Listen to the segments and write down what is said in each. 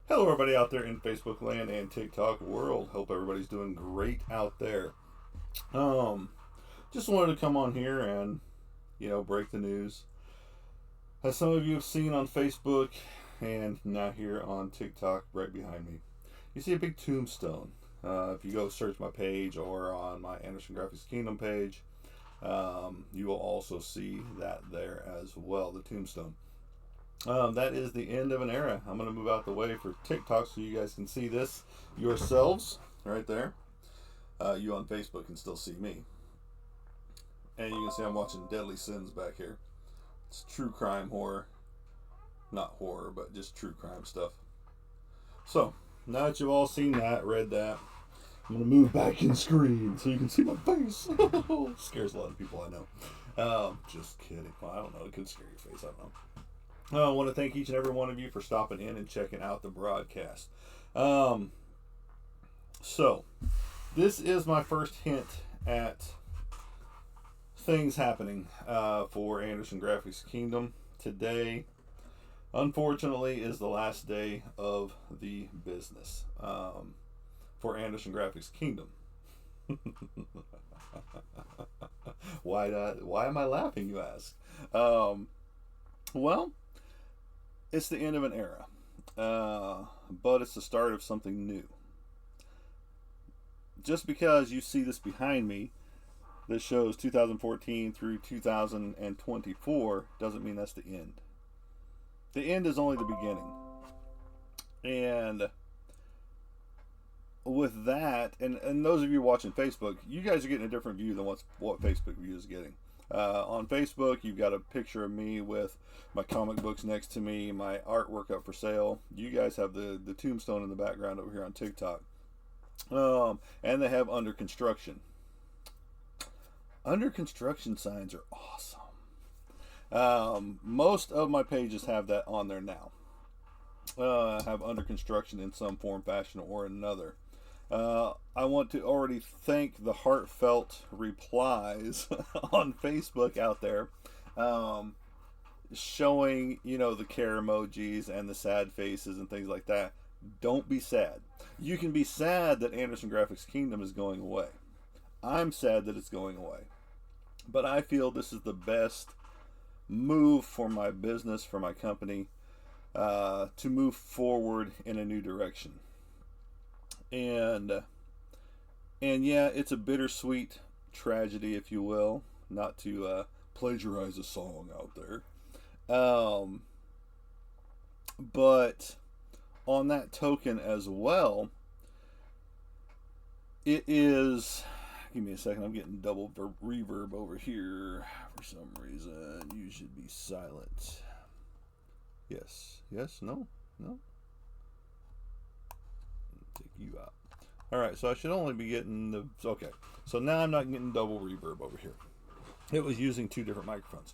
Hello, everybody out there in Facebook land and TikTok world. Hope everybody's doing great out there. Um, just wanted to come on here and break the news. As some of you have seen on Facebook and now here on TikTok, right behind me, you see a big tombstone. If you go search my page or on my Anderson Graphics Kingdom page, you will also see that there as well. The tombstone. That is the end of an era. I'm going to move out the way for TikTok so you guys can see this yourselves right there. You on Facebook can still see me. And you can see I'm watching Deadly Sins back here. It's true crime horror. Not horror, but just true crime stuff. So, now that you've all seen that, read that, I'm going to move back in screen so you can see my face. Scares a lot of people, I know. Just kidding. Well, I don't know. It could scare your face. I don't know. I want to thank each and every one of you for stopping in and checking out the broadcast. So, this is my first hint at things happening for Anderson Graphics Kingdom. Today, unfortunately, is the last day of the business for Anderson Graphics Kingdom. Why am I laughing, you ask? Well, it's the end of an era, but it's the start of something new. Just because you see this behind me that shows 2014 through 2024 doesn't mean that's the end. The end is only the beginning. And with that, and those of you watching Facebook, you guys are getting a different view than what Facebook view is getting. On Facebook, you've got a picture of me with my comic books next to me, my artwork up for sale. You guys have the tombstone in the background over here on TikTok. And they have under construction. Under construction signs are awesome. Most of my pages have that on there now. Have under construction in some form, fashion, or another. I want to already thank the heartfelt replies on Facebook out there, showing, the care emojis and the sad faces and things like that. Don't be sad. You can be sad that Anderson Graphics Kingdom is going away. I'm sad that it's going away. But I feel this is the best move for my business, for my company, to move forward in a new direction. And yeah, it's a bittersweet tragedy, if you will, not to plagiarize a song out there. But on that token as well, it is. Give me a second. I'm getting double reverb over here for some reason. You should be silent. Yes. Yes. No. No. Take you out. All right, so I should only be getting the. Okay, so now I'm not getting double reverb over here. It was using two different microphones.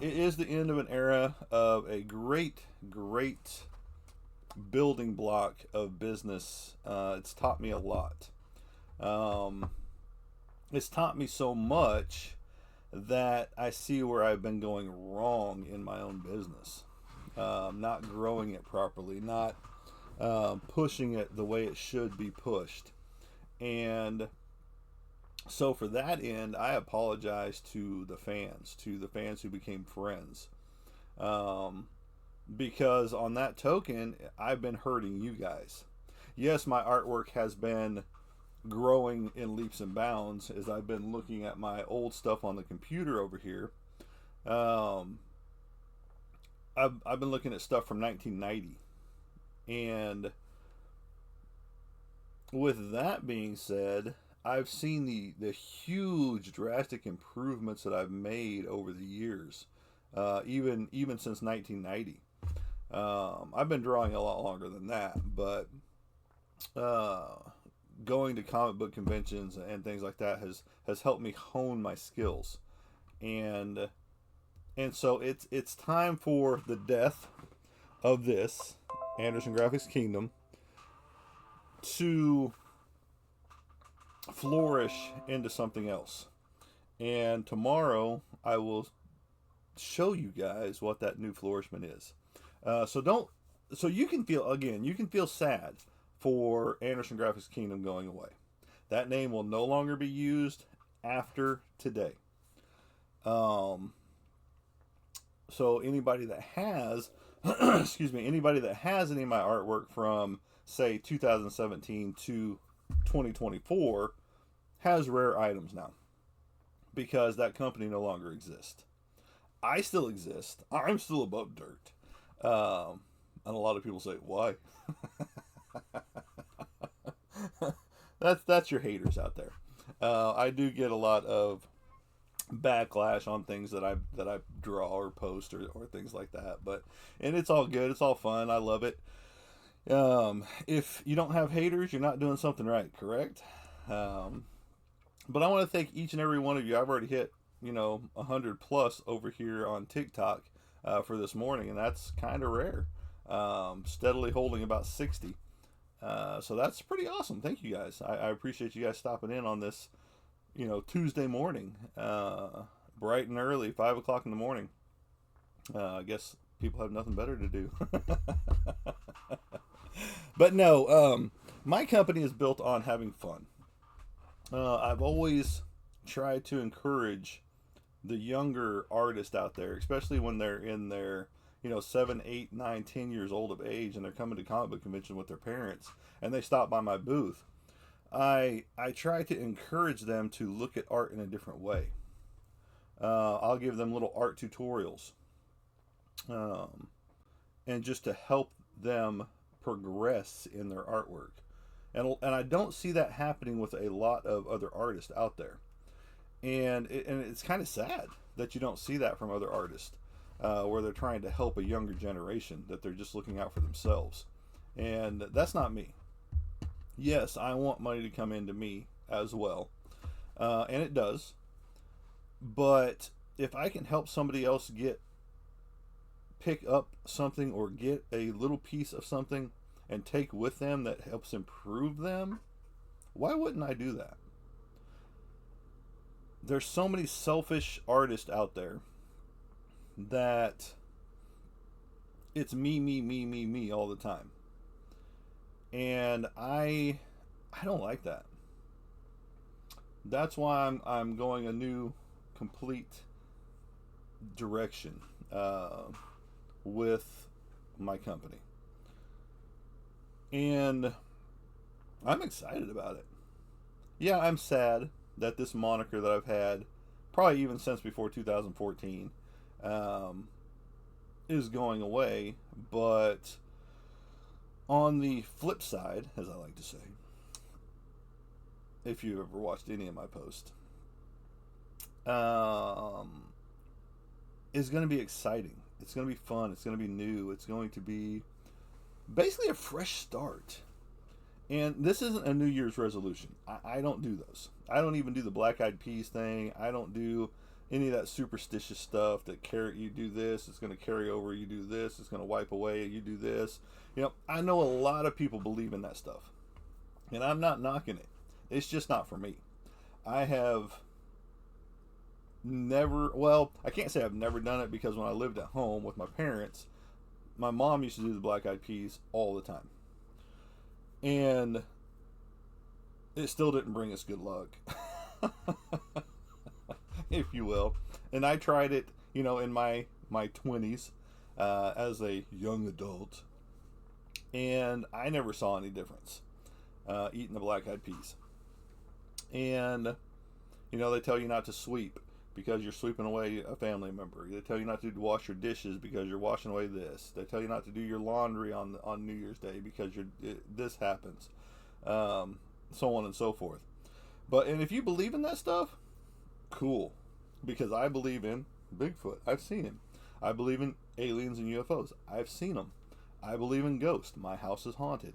It is the end of an era of a great building block of business. It's taught me a lot. It's taught me so much that I see where I've been going wrong in my own business. Not growing it properly, not pushing it the way it should be pushed. And so for that end, I apologize to the fans who became friends. Because on that token, I've been hurting you guys. Yes, my artwork has been growing in leaps and bounds as I've been looking at my old stuff on the computer over here. I've been looking at stuff from 1990. And with that being said, I've seen the huge drastic improvements that I've made over the years, even since 1990. I've been drawing a lot longer than that, but going to comic book conventions and things like that has helped me hone my skills, and so it's time for the death of this Anderson Graphics Kingdom to flourish into something else. And tomorrow I will show you guys what that new flourishment is. So so you can feel sad for Anderson Graphics Kingdom going away. That name will no longer be used after today. So anybody that has, excuse me, anybody that has any of my artwork from say 2017 to 2024 has rare items now because that company no longer exists. I still exist. I'm still above dirt. And a lot of people say, why? That's your haters out there. I do get a lot of backlash on things that I draw or post or things like that. And it's all good. It's all fun. I love it. If you don't have haters, you're not doing something right, correct? But I want to thank each and every one of you. I've already hit 100 plus over here on TikTok for this morning, and that's kind of rare. Steadily holding about 60. So that's pretty awesome. Thank you guys. I appreciate you guys stopping in on this, Tuesday morning, bright and early, 5 o'clock in the morning. I guess people have nothing better to do. But no, my company is built on having fun. I've always tried to encourage the younger artists out there, especially when they're in their 7, 8, 9, 10 years old of age and they're coming to comic book convention with their parents and they stop by my booth. I try to encourage them to look at art in a different way. I'll give them little art tutorials, and just to help them progress in their artwork. And I don't see that happening with a lot of other artists out there. And it's kind of sad that you don't see that from other artists, where they're trying to help a younger generation, that they're just looking out for themselves. And that's not me. Yes, I want money to come into me as well. And it does. But if I can help somebody else pick up something or get a little piece of something and take with them that helps improve them, why wouldn't I do that? There's so many selfish artists out there that it's me, me, me, me, me all the time. And I don't like that. That's why I'm going a new complete direction with my company. And I'm excited about it. Yeah, I'm sad that this moniker that I've had, probably even since before 2014, is going away. But on the flip side, as I like to say, if you've ever watched any of my posts, is going to be exciting. It's going to be fun. It's going to be new. It's going to be basically a fresh start. And this isn't a New Year's resolution. I don't do those. I don't even do the Black Eyed Peas thing. I don't do any of that superstitious stuff that you do this, it's going to carry over, you do this, it's going to wipe away, you do this. I know a lot of people believe in that stuff. And I'm not knocking it. It's just not for me. I have never, well, I can't say I've never done it, because when I lived at home with my parents, my mom used to do the Black Eyed Peas all the time. And it still didn't bring us good luck, if you will. And I tried it, in my 20s as a young adult, and I never saw any difference eating the Black Eyed Peas. And they tell you not to sweep because you're sweeping away a family member. They tell you not to wash your dishes because you're washing away this. They tell you not to do your laundry on New Year's Day because this happens, so on and so forth. And if you believe in that stuff, cool, because I believe in Bigfoot. I've seen him. I believe in aliens and UFOs. I've seen them. I believe in ghosts. My house is haunted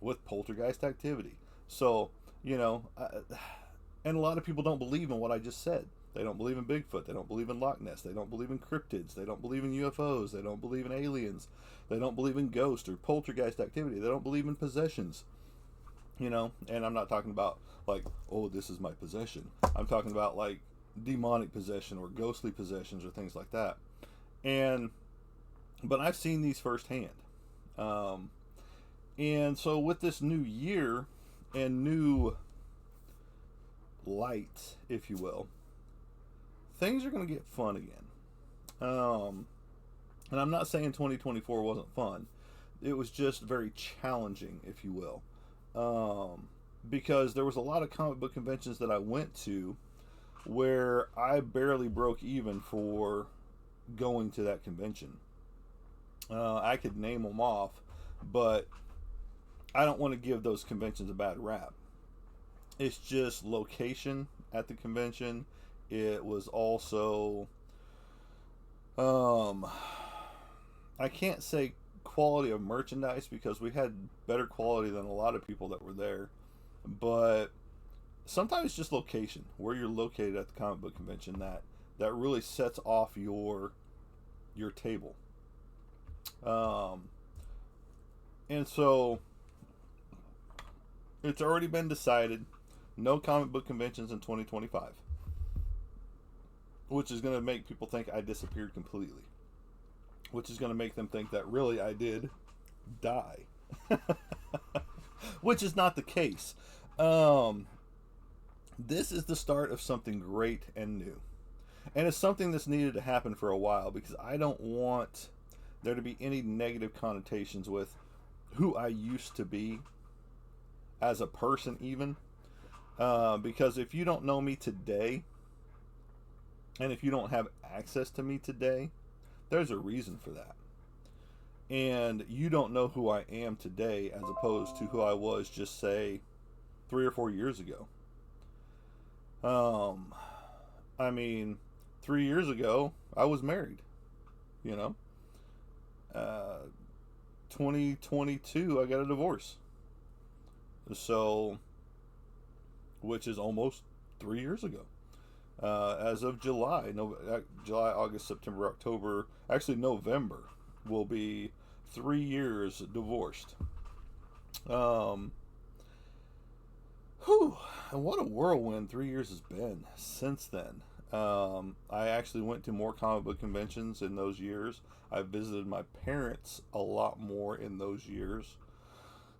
with poltergeist activity. So, and a lot of people don't believe in what I just said. They don't believe in Bigfoot. They don't believe in Loch Ness. They don't believe in cryptids. They don't believe in UFOs. They don't believe in aliens. They don't believe in ghosts or poltergeist activity. They don't believe in possessions. And I'm not talking about like, oh, this is my possession. I'm talking about like demonic possession or ghostly possessions or things like that. And but I've seen these firsthand. Um, and so with this new year and new light, if you will, things are going to get fun again. Um, and I'm not saying 2024 wasn't fun. It was just very challenging, if you will. Because there was a lot of comic book conventions that I went to where I barely broke even for going to that convention. I could name them off, but I don't want to give those conventions a bad rap. It's just location at the convention. It was also, um, I can't say quality of merchandise because we had better quality than a lot of people that were there, but sometimes just location, where you're located at the comic book convention, that really sets off your table. Um, and so it's already been decided no comic book conventions in 2025, which is going to make people think I disappeared completely, which is going to make them think that really I did die, which is not the case. Um, this is the start of something great and new. And it's something that's needed to happen for a while because I don't want there to be any negative connotations with who I used to be as a person, even. Because if you don't know me today, and if you don't have access to me today, there's a reason for that. And you don't know who I am today as opposed to who I was just, say, 3 or 4 years ago. Um, I mean, 3 years ago, I was married, you know. Uh, 2022, I got a divorce. So, which is almost 3 years ago. As of July, July, August, September, October, actually November, will be 3 years divorced. Um, Whew, and what a whirlwind 3 years has been since then. I actually went to more comic book conventions in those years. I visited my parents a lot more in those years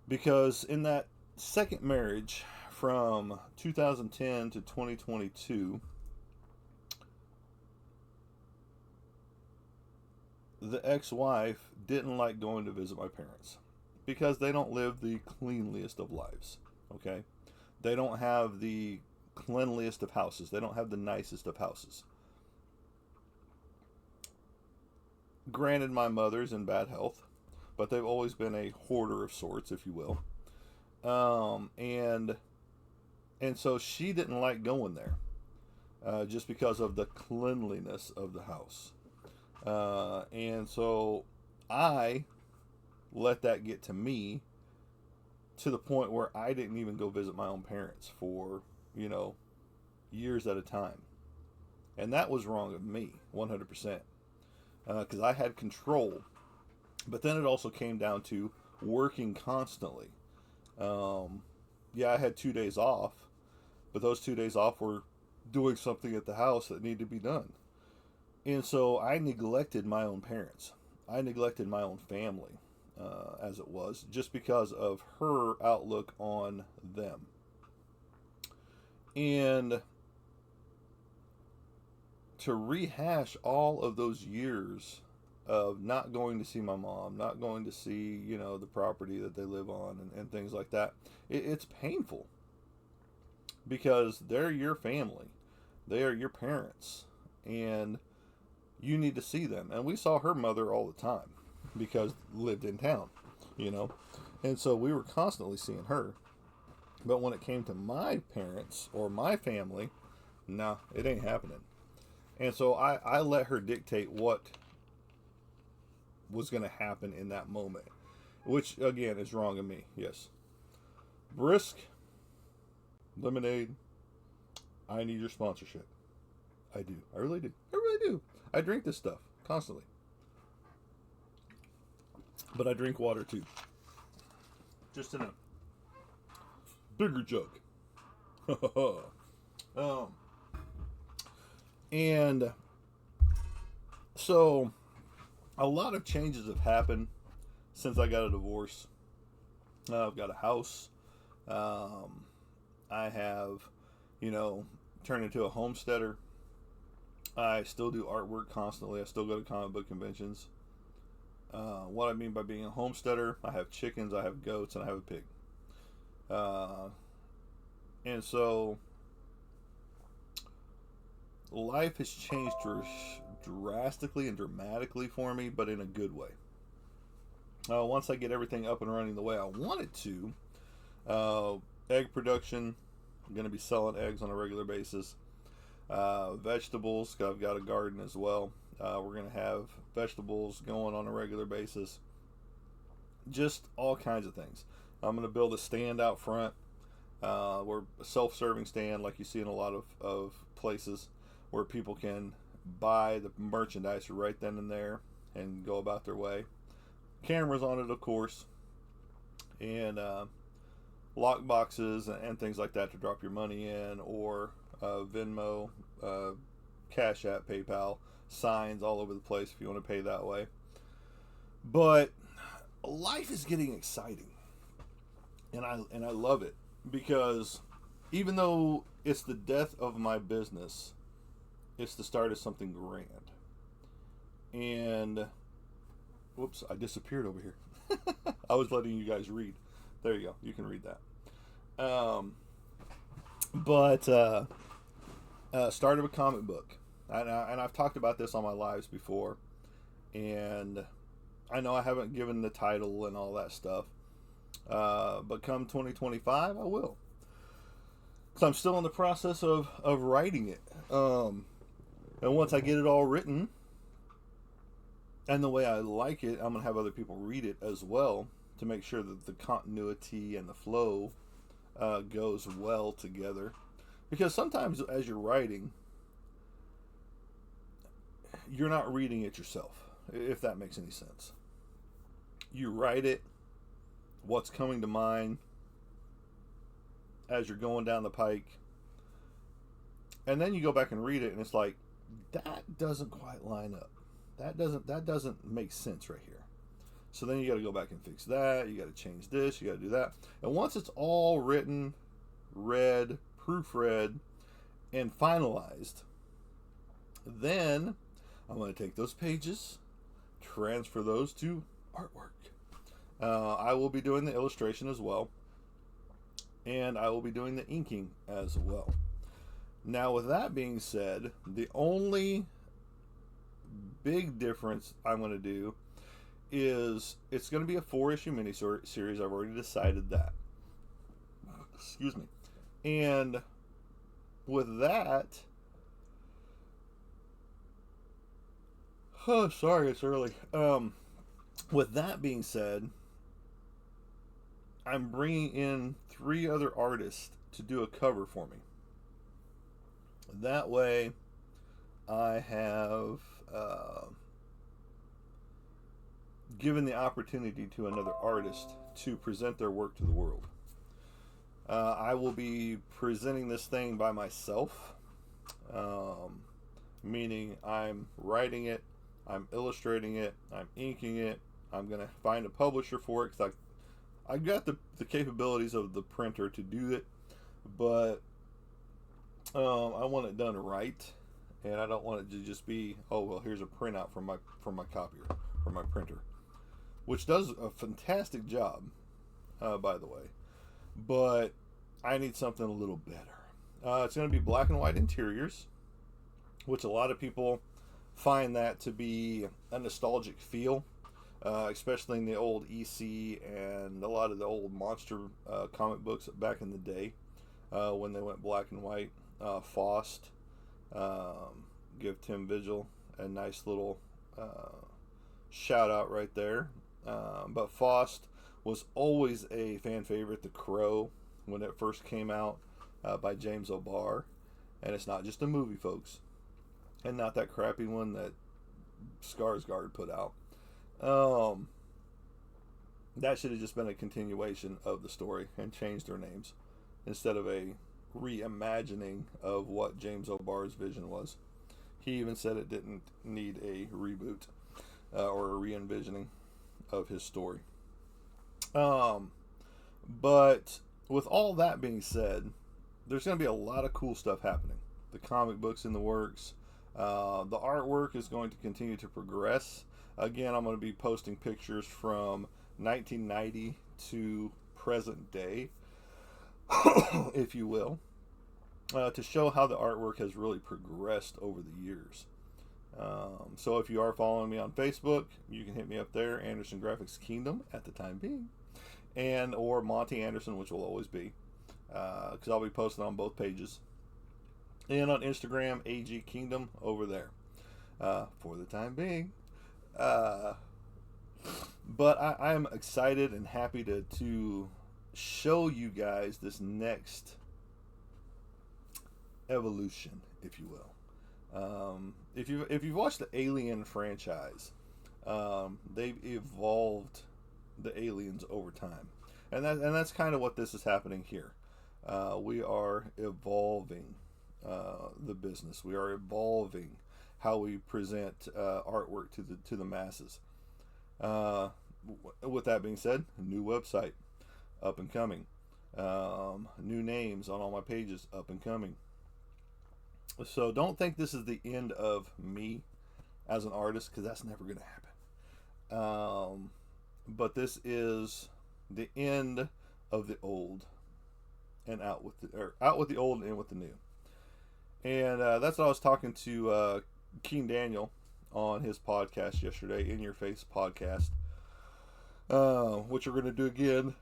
because in that second marriage from 2010 to 2022, the ex-wife didn't like going to visit my parents because they don't live the cleanliest of lives. Okay, they don't have the cleanliest of houses. They don't have the nicest of houses. Granted, my mother's in bad health, but they've always been a hoarder of sorts, if you will. And so she didn't like going there, just because of the cleanliness of the house. And so I let that get to me to the point where I didn't even go visit my own parents for, you know, years at a time. And that was wrong of me, 100%. Because I had control. But then it also came down to working constantly. Yeah, I had 2 days off, but those 2 days off were doing something at the house that needed to be done. And so I neglected my own parents. I neglected my own family, as it was, just because of her outlook on them. And to rehash all of those years of not going to see my mom, not going to see, you know, the property that they live on and things like that, it's painful because they're your family. They are your parents. And you need to see them. And we saw her mother all the time because lived in town, you know. And so we were constantly seeing her. But when it came to my parents or my family, nah, it ain't happening. And so I let her dictate what was going to happen in that moment, which again is wrong of me. Yes. Brisk lemonade. I need your sponsorship. I do. I really do. I really do. I drink this stuff constantly. But I drink water too. Just in a bigger jug. And so a lot of changes have happened since I got a divorce. I've got a house. Um, I have, you know, turned into a homesteader. I still do artwork constantly. I still go to comic book conventions. What I mean by being a homesteader, I have chickens, I have goats, and I have a pig. Uh, and so life has changed drastically and dramatically for me, but in a good way. Once I get everything up and running the way I want it to, uh, egg production, I'm going to be selling eggs on a regular basis. Vegetables, I've got a garden as well. We're going to have vegetables going on a regular basis. Just all kinds of things. I'm going to build a stand out front. We're a self-serving stand like you see in a lot of places where people can buy the merchandise right then and there and go about their way. Cameras on it, of course, and lock boxes and things like that to drop your money in, or Venmo, Cash App, PayPal, signs all over the place if you want to pay that way. But life is getting exciting, and I love it, because even though it's the death of my business, it's the start of something grand. And whoops, I disappeared over here. I was letting you guys read. There you go. You can read that. But start of a comic book, and I've talked about this on my lives before, and I know I haven't given the title and all that stuff, but come 2025, I will. So I'm still in the process of writing it, and once I get it all written, and the way I like it, I'm going to have other people read it as well to make sure that the continuity and the flow goes well together. Because sometimes as you're writing, you're not reading it yourself, if that makes any sense. You write it, what's coming to mind as you're going down the pike, and then you go back and read it, and it's like, that doesn't quite line up. That doesn't make sense right here. So then you got to go back and fix that. You got to change this. You got to do that. And once it's all written, read, proofread, and finalized, then I'm going to take those pages, transfer those to artwork. I will be doing the illustration as well, and I will be doing the inking as well. Now, with that being said, the only big difference I'm going to do is it's going to be a 4-issue mini-series. I've already decided that. Excuse me. And with that, oh, sorry, it's early. With that being said, I'm bringing in 3 other artists to do a cover for me. That way, I have given the opportunity to another artist to present their work to the world. I will be presenting this thing by myself, meaning I'm writing it, I'm illustrating it, I'm inking it. I'm going to find a publisher for it, because I got the capabilities of the printer to do it, but I want it done right, and I don't want it to just be, oh well, here's a printout from my copier, from my printer, which does a fantastic job, by the way, but I need something a little better. It's going to be black and white interiors, which a lot of people find that to be a nostalgic feel, especially in the old EC and a lot of the old monster comic books back in the day, when they went black and white. Faust, give Tim Vigil a nice little shout out right there. But Faust was always a fan favorite. The Crow, when it first came out, by James O'Barr, and it's not just a movie, folks, and not that crappy one that Skarsgård put out. That should have just been a continuation of the story and changed their names instead of a reimagining of what James O'Barr's vision was. He even said it didn't need a reboot. or a re-envisioning of his story. But with all that being said, there's going to be a lot of cool stuff happening. The comic books in the works. The artwork is going to continue to progress. Again, I'm going to be posting pictures from 1990 to present day, if you will, to show how the artwork has really progressed over the years. So if you are following me on Facebook, you can hit me up there, Anderson Graphics Kingdom at the time being, and or Monty Anderson, which will always be, because I'll be posting on both pages, and on Instagram, AG Kingdom over there, for the time being. But I am excited and happy to show you guys this next evolution, if you will. If you've watched the Alien franchise, they've evolved the aliens over time, and that's kind of what this is happening here. We are evolving the business. We are evolving how we present artwork to the masses. With that being said, new website up and coming. New names on all my pages up and coming. So don't think this is the end of me as an artist, because that's never going to happen. But this is the end of the old, and out with the old and in with the new. And that's what I was talking to King Daniel on his podcast yesterday, In Your Face podcast, which we're going to do again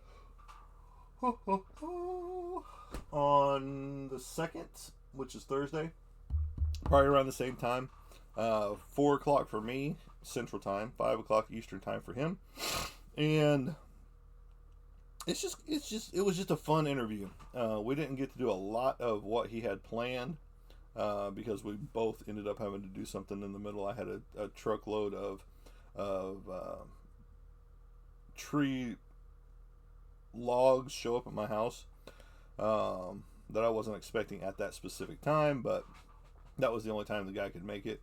on the 2nd, which is Thursday, probably around the same time. 4 o'clock for me, Central Time, 5 o'clock Eastern Time for him. And it was just a fun interview. We didn't get to do a lot of what he had planned, because we both ended up having to do something in the middle. I had a truckload of tree logs show up at my house, that I wasn't expecting at that specific time, but that was the only time the guy could make it.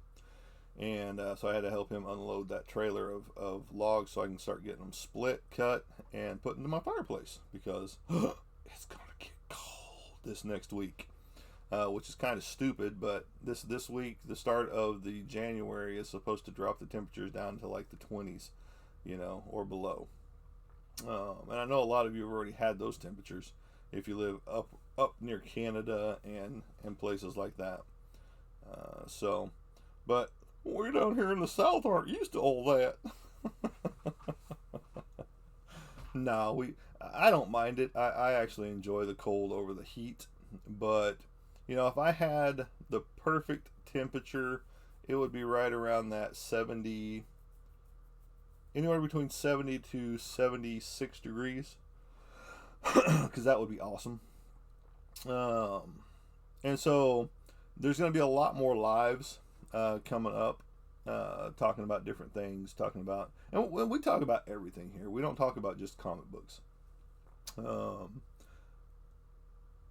And so I had to help him unload that trailer of logs so I can start getting them split, cut, and put into my fireplace, because it's going to get cold this next week, which is kind of stupid, but this week, the start of the January, is supposed to drop the temperatures down to like the 20s, or below. And I know a lot of you have already had those temperatures if you live up near Canada and places like that. But we down here in the South aren't used to all that. No, I don't mind it. I actually enjoy the cold over the heat. But, if I had the perfect temperature, it would be right around that 70, anywhere between 70 to 76 degrees, because that would be awesome. And so there's going to be a lot more lives coming up, talking about different things, and we talk about everything here. We don't talk about just comic books.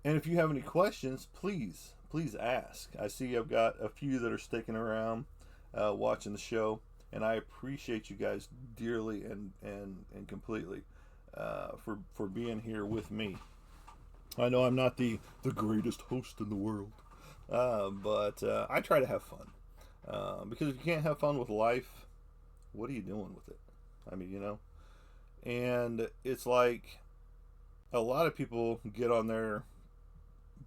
And if you have any questions, please ask. I see I've got a few that are sticking around, watching the show, and I appreciate you guys dearly and completely, for being here with me. I know I'm not the greatest host in the world, but I try to have fun, because if you can't have fun with life, what are you doing with it? I mean, and it's like a lot of people get on their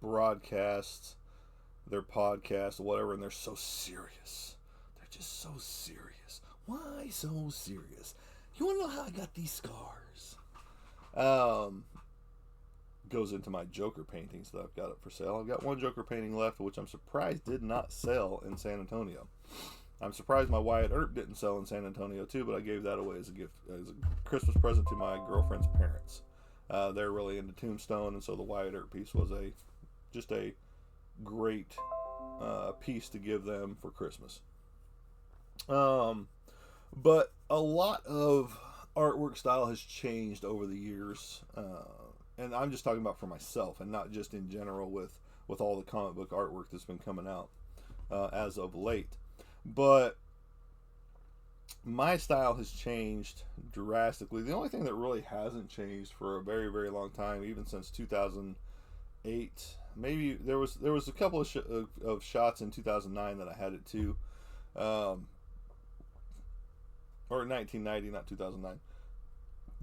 broadcasts, their podcasts, whatever, and they're so serious. They're just so serious. Why so serious? You want to know how I got these scars? Goes into my Joker paintings that I've got up for sale. I've got one Joker painting left, which I'm surprised did not sell in San Antonio. I'm surprised my Wyatt Earp didn't sell in San Antonio too, but I gave that away as a gift, as a Christmas present to my girlfriend's parents. They're really into Tombstone, and so the Wyatt Earp piece was just a great piece to give them for Christmas. But a lot of artwork style has changed over the years, and I'm just talking about for myself, and not just in general with all the comic book artwork that's been coming out as of late. But my style has changed drastically. The only thing that really hasn't changed for a very, very long time, even since 2008, maybe there was a couple of shots in 2009 that I had it too, um, or 1990, not 2009,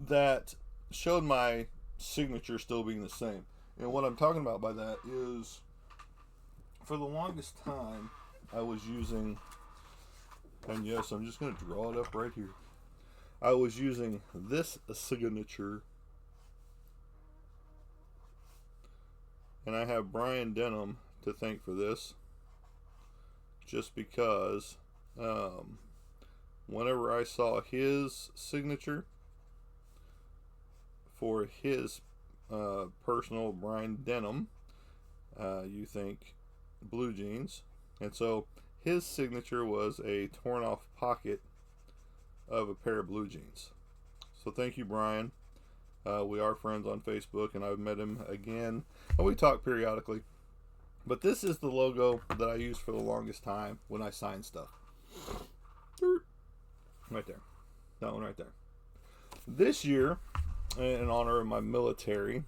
that showed my signature still being the same. And what I'm talking about by that is, for the longest time, I was using, and yes, I'm just going to draw it up right here. I was using this signature, and I have Brian Denham to thank for this, just because whenever I saw his signature for his personal Brian Denham, you think blue jeans, and so his signature was a torn off pocket of a pair of blue jeans. So thank you, Brian. We are friends on Facebook, and I've met him again, and we talk periodically. But this is the logo that I used for the longest time when I signed stuff. Right there. That one right there. This year, in honor of my military,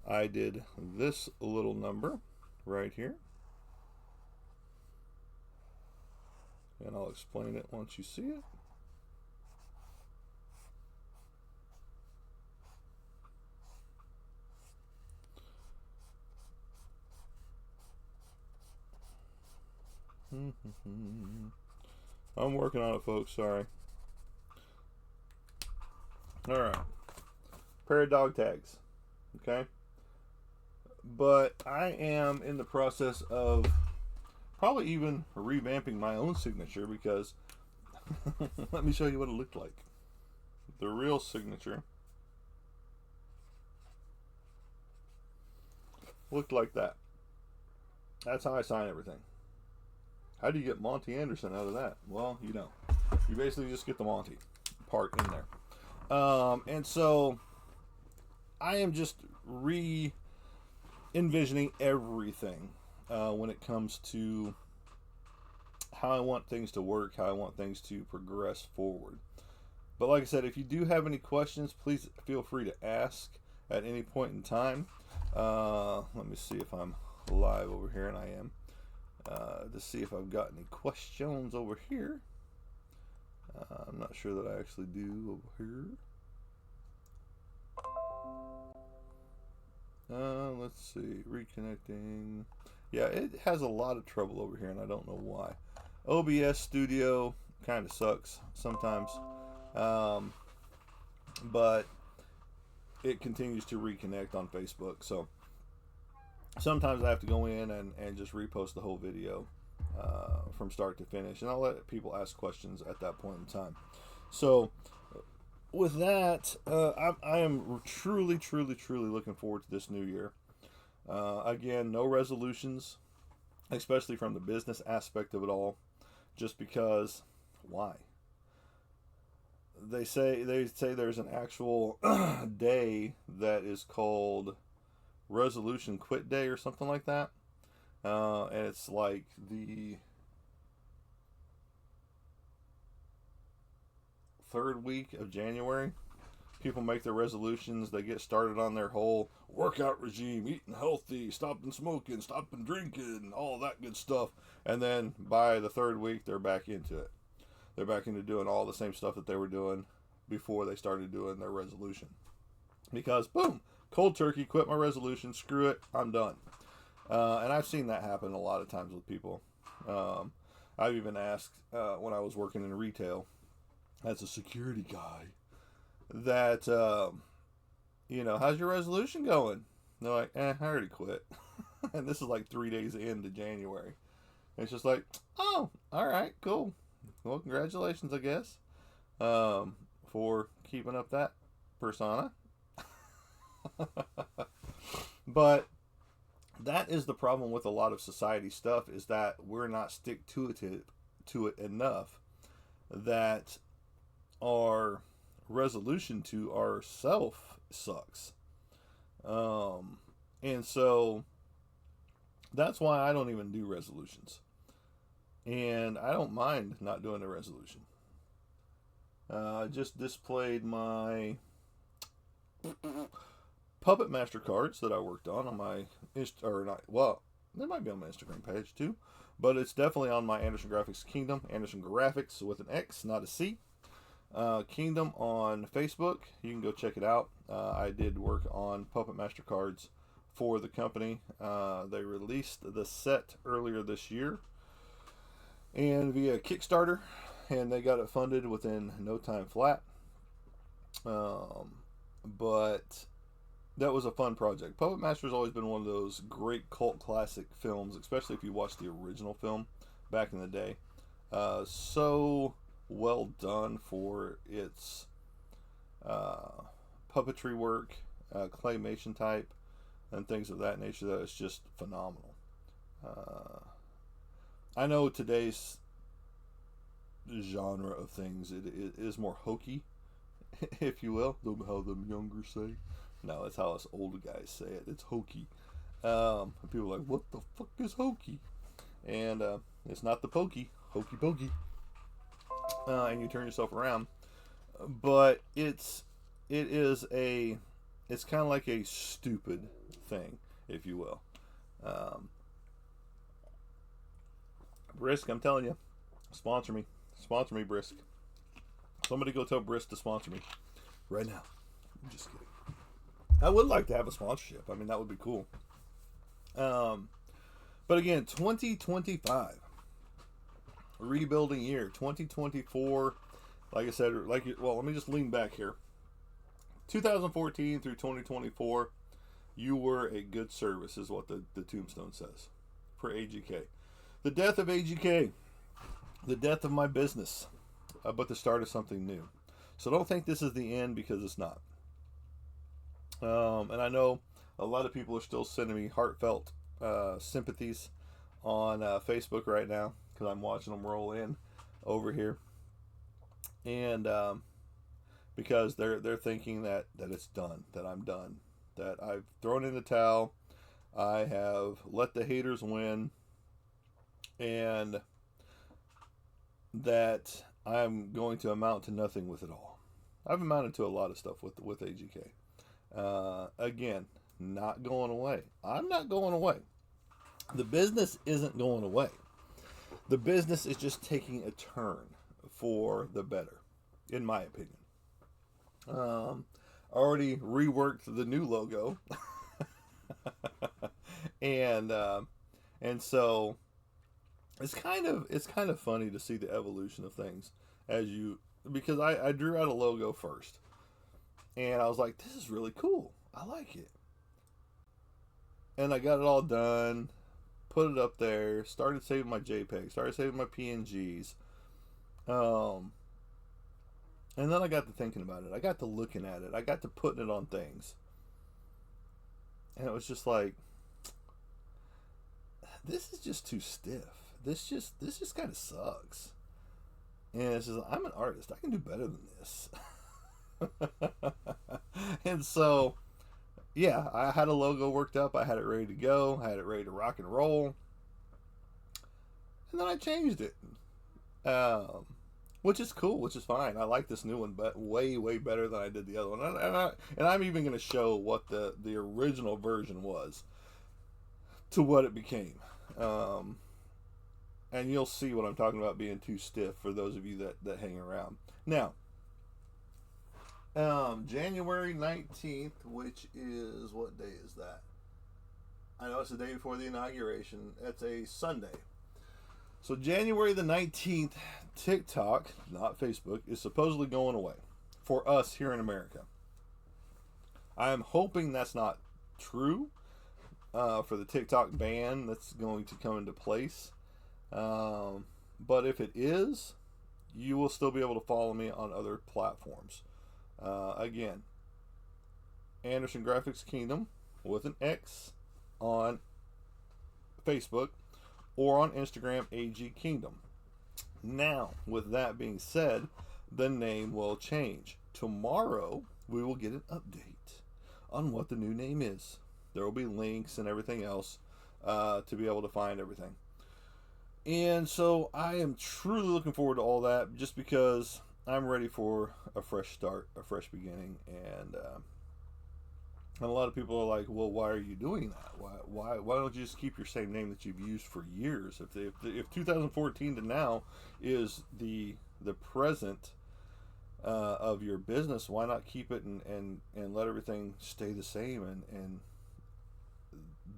I did this little number right here. And I'll explain it once you see it. I'm working on it, folks. Sorry. Alright. Pair of dog tags. Okay. But I am in the process of probably even revamping my own signature, because let me show you what it looked like. The real signature looked like that. That's how I sign everything. How do you get Monty Anderson out of that? Well, you know. You basically just get the Monty part in there. And so I am just re-envisioning everything when it comes to how I want things to work, how I want things to progress forward. But like I said, if you do have any questions, please feel free to ask at any point in time. Let me see if I'm live over here, and I am. To see if I've got any questions over here. I'm not sure that I actually do over here. Let's see. Reconnecting. Yeah, it has a lot of trouble over here, and I don't know why. OBS Studio kind of sucks sometimes. But it continues to reconnect on Facebook. So sometimes I have to go in and just repost the whole video from start to finish. And I'll let people ask questions at that point in time. So with that, I am truly, truly, truly looking forward to this new year. Again, no resolutions, especially from the business aspect of it all, just because why? They say there's an actual day that is called Resolution Quit Day or something like that, and it's like the third week of January. People make their resolutions. They get started on their whole workout regime, eating healthy, stopping smoking, stopping drinking, all that good stuff. And then by the third week, they're back into it. They're back into doing all the same stuff that they were doing before they started doing their resolution. Because, boom, cold turkey, quit my resolution, screw it, I'm done. And I've seen that happen a lot of times with people. I've even asked when I was working in retail as a security guy, that, how's your resolution going? And they're like, I already quit. And this is like 3 days into January. And it's just like, oh, all right, cool. Well, congratulations, I guess, for keeping up that persona. But that is the problem with a lot of society stuff, is that we're not stick to it enough, that our resolution to ourself sucks. And so that's why I don't even do resolutions. And I don't mind not doing a resolution. I just displayed my Puppet Master cards that I worked on my or not. Well, they might be on my Instagram page too, but it's definitely on my Anderson Graphics Kingdom. Anderson Graphics with an X, not a C. Kingdom on Facebook. You can go check it out. I did work on Puppet Master cards for the company. They released the set earlier this year and via Kickstarter, and they got it funded within no time flat. But that was a fun project. Puppet Master has always been one of those great cult classic films, especially if you watch the original film back in the day. So well done for its puppetry work, claymation type, and things of that nature. That is just phenomenal. I know today's genre of things it is more hokey, if you will. How them younger say. No, that's how us old guys say it. It's hokey. People are like, what the fuck is hokey? And it's not the pokey, hokey pokey. And you turn yourself around, but it's kind of like a stupid thing, if you will. Brisk, I'm telling you, sponsor me, Brisk. Somebody go tell Brisk to sponsor me right now. I'm just kidding. I would like to have a sponsorship. I mean, that would be cool. But again, 2025. Rebuilding year. 2024. Like I said, let me just lean back here. 2014 through 2024, you were a good service, is what the tombstone says for AGK. The death of AGK. The death of my business. But the start of something new. So don't think this is the end, because it's not. And I know a lot of people are still sending me heartfelt sympathies on Facebook right now, because I'm watching them roll in over here, and because they're thinking that it's done, that I'm done, that I've thrown in the towel, I have let the haters win, and that I'm going to amount to nothing with it all. I've amounted to a lot of stuff with AGK. Again, not going away. I'm not going away. The business isn't going away. The business is just taking a turn for the better, in my opinion. Already reworked the new logo, and so it's kind of funny to see the evolution of things because I drew out a logo first. And I was like, this is really cool. I like it. And I got it all done, put it up there, started saving my JPEGs, started saving my PNGs. And then I got to thinking about it. I got to looking at it. I got to putting it on things. And it was just like, this is just too stiff. This just kind of sucks. And it's just, I'm an artist. I can do better than this. And so, yeah, I had a logo worked up. I had it ready to go. I had it ready to rock and roll. And then I changed it, which is cool, which is fine. I like this new one, but way better than I did the other one. And I'm even going to show what the original version was to what it became. And you'll see what I'm talking about being too stiff for those of you that hang around. Now, January 19th, which is, what day is that? I know it's the day before the inauguration. It's a Sunday. So January the 19th, TikTok, not Facebook, is supposedly going away for us here in America. I'm hoping that's not true for the TikTok ban that's going to come into place. But if it is, you will still be able to follow me on other platforms. Again, Anderson Graphics Kingdom with an X on Facebook, or on Instagram, AG Kingdom. Now, with that being said, the name will change. Tomorrow, we will get an update on what the new name is. There will be links and everything else to be able to find everything. And so I am truly looking forward to all that, just because I'm ready for a fresh start, a fresh beginning, and a lot of people are like, well, why are you doing that? Why don't you just keep your same name that you've used for years? If 2014 to now is the present of your business, why not keep it and let everything stay the same? And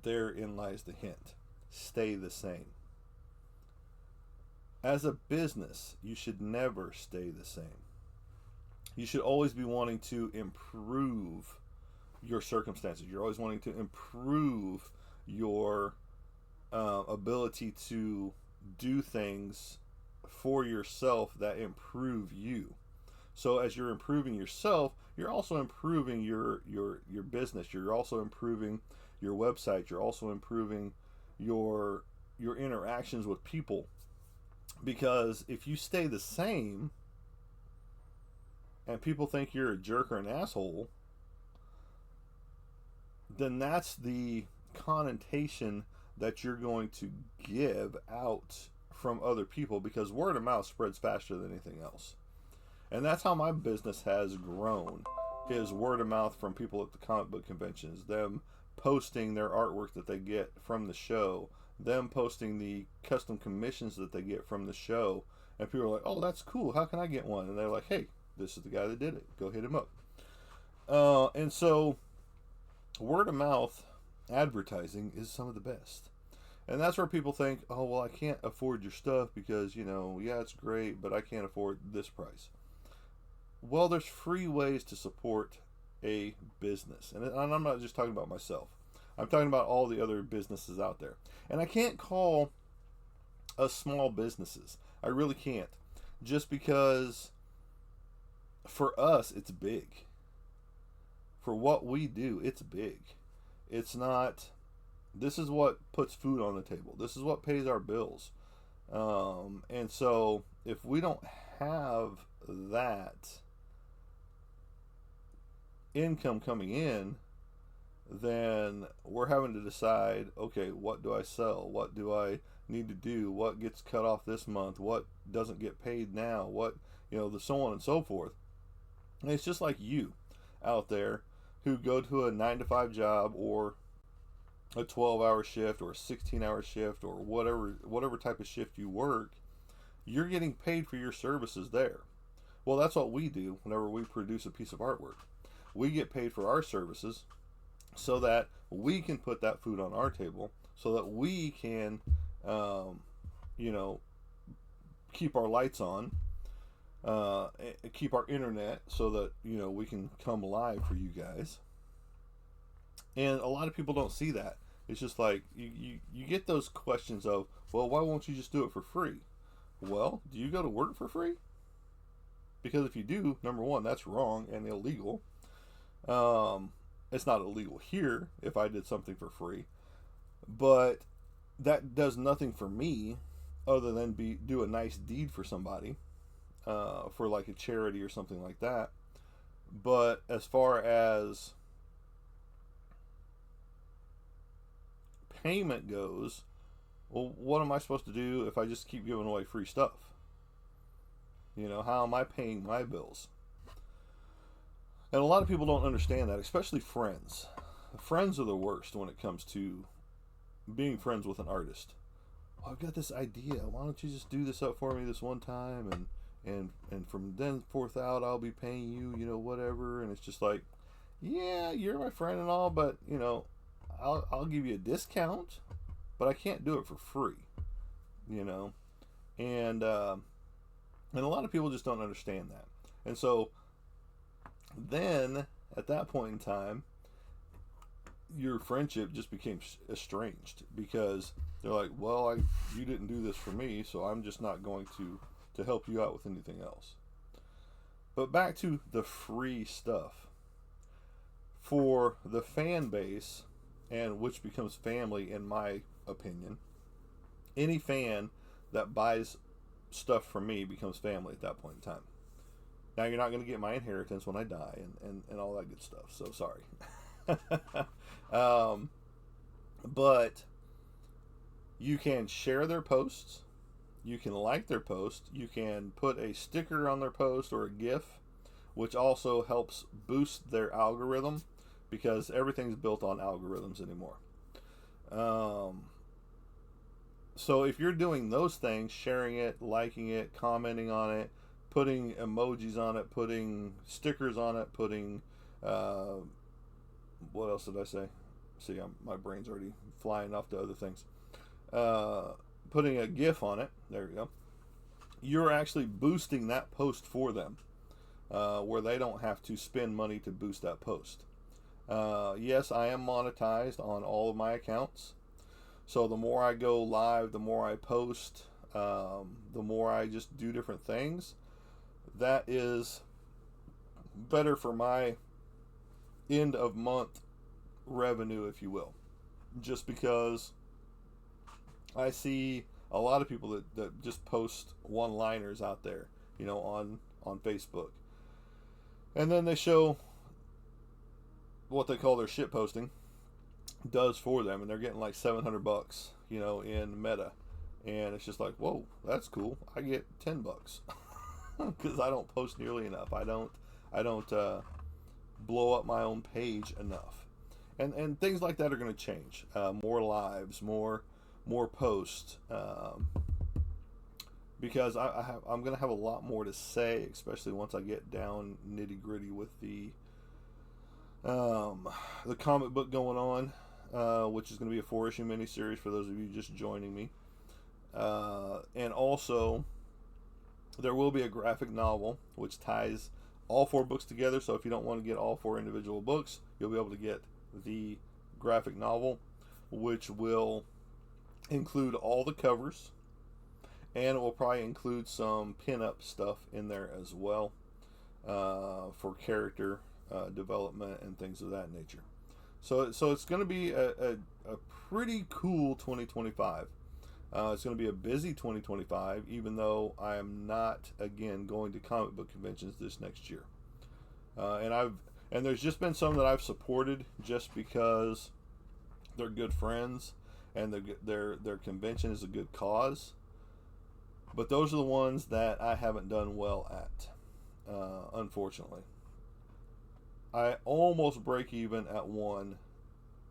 therein lies the hint: stay the same. As a business, you should never stay the same. You should always be wanting to improve your circumstances. You're always wanting to improve your ability to do things for yourself that improve you. So as you're improving yourself, you're also improving your business. You're also improving your website. You're also improving your interactions with people. Because if you stay the same and people think you're a jerk or an asshole, then that's the connotation that you're going to give out from other people, because word of mouth spreads faster than anything else. And that's how my business has grown, is word of mouth from people at the comic book conventions, them posting their artwork that they get from the show, them posting the custom commissions that they get from the show, and people are like, oh, that's cool, how can I get one? And they're like, hey, this is the guy that did it, go hit him up. And so word of mouth advertising is some of the best. And that's where people think, oh, well, I can't afford your stuff because, yeah, it's great, but I can't afford this price. Well, there's free ways to support a business. And I'm not just talking about myself. I'm talking about all the other businesses out there. And I can't call us small businesses. I really can't. Just because for us, it's big. For what we do, it's big. It's not, this is what puts food on the table. This is what pays our bills. And so if we don't have that income coming in, then we're having to decide, okay, what do I sell? What do I need to do? What gets cut off this month? What doesn't get paid now? What, the so on and so forth. And it's just like you out there who go to a 9-to-5 job, or a 12-hour shift, or a 16-hour shift, or whatever type of shift you work. You're getting paid for your services there. Well, that's what we do whenever we produce a piece of artwork. We get paid for our services so that we can put that food on our table, so that we can, keep our lights on, keep our internet, so that, we can come live for you guys. And a lot of people don't see that. It's just like, you get those questions of, well, why won't you just do it for free? Well, do you go to work for free? Because if you do, number one, that's wrong and illegal. It's not illegal here if I did something for free, but that does nothing for me other than do a nice deed for somebody, for like a charity or something like that. But as far as payment goes, well, what am I supposed to do if I just keep giving away free stuff? How am I paying my bills? And a lot of people don't understand that, especially friends. Friends are the worst when it comes to being friends with an artist. Well, I've got this idea. Why don't you just do this up for me this one time, and from then forth out, I'll be paying you, whatever. And it's just like, yeah, you're my friend and all, but I'll give you a discount, but I can't do it for free, and a lot of people just don't understand that. And so then at that point in time, your friendship just became estranged, because they're like, well, you didn't do this for me, so I'm just not going to help you out with anything else. But back to the free stuff. For the fan base, and which becomes family in my opinion, any fan that buys stuff from me becomes family at that point in time. Now, you're not going to get my inheritance when I die and all that good stuff, so sorry. But you can share their posts, You can like their post. You can put a sticker on their post or a GIF, which also helps boost their algorithm because everything's built on algorithms anymore. So if you're doing those things, sharing it, liking it, commenting on it, putting emojis on it, putting stickers on it, putting what else did I say? See, my brain's already flying off to other things. Putting a GIF on it. There you go. You're actually boosting that post for them, where they don't have to spend money to boost that post. Yes, I am monetized on all of my accounts. So the more I go live, the more I post, the more I just do different things. That is better for my end of month revenue, if you will. Just because I see a lot of people that just post one-liners out there, on Facebook. And then they show what they call their shit posting does for them, and they're getting like $700, in Meta. And it's just like, whoa, that's cool. I get $10 because I don't post nearly enough. I don't blow up my own page enough. And things like that are going to change. More lives, more posts, because I'm going to have a lot more to say, especially once I get down nitty gritty with the comic book going on, which is going to be a 4-issue miniseries for those of you just joining me. And also, there will be a graphic novel which ties all 4 books together. So if you don't want to get all 4 individual books, you'll be able to get the graphic novel, which will include all the covers, and it will probably include some pin-up stuff in there as well, for character development and things of that nature. So it's going to be a pretty cool 2025. It's going to be a busy 2025, even though I am not, again, going to comic book conventions this next year. And there's just been some that I've supported just because they're good friends and their convention is a good cause. But those are the ones that I haven't done well at, unfortunately. I almost break even at one,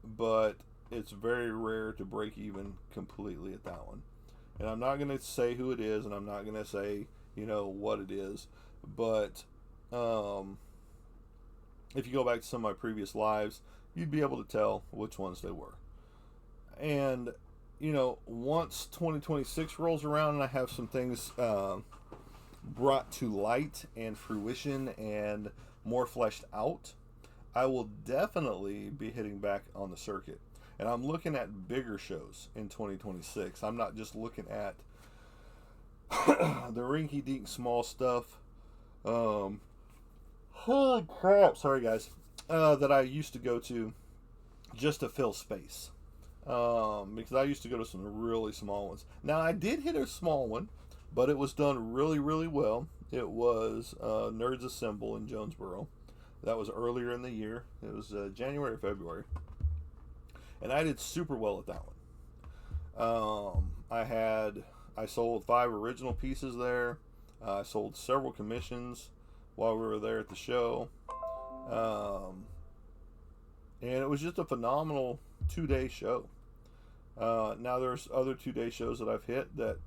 but it's very rare to break even completely at that one. And I'm not going to say who it is, and I'm not going to say, what it is. But if you go back to some of my previous lives, you'd be able to tell which ones they were. And, once 2026 rolls around and I have some things brought to light and fruition and more fleshed out, I will definitely be hitting back on the circuit. And I'm looking at bigger shows in 2026. I'm not just looking at the rinky-dink small stuff. Holy crap! Sorry, guys. That I used to go to just to fill space. Because I used to go to some really small ones. Now, I did hit a small one, but it was done really, really well. It was Nerds Assemble in Jonesboro. That was earlier in the year. It was January or February. And I did super well at that one. I sold 5 original pieces there. I sold several commissions while we were there at the show. And it was just a phenomenal 2-day show. Now there's other 2-day shows that I've hit that,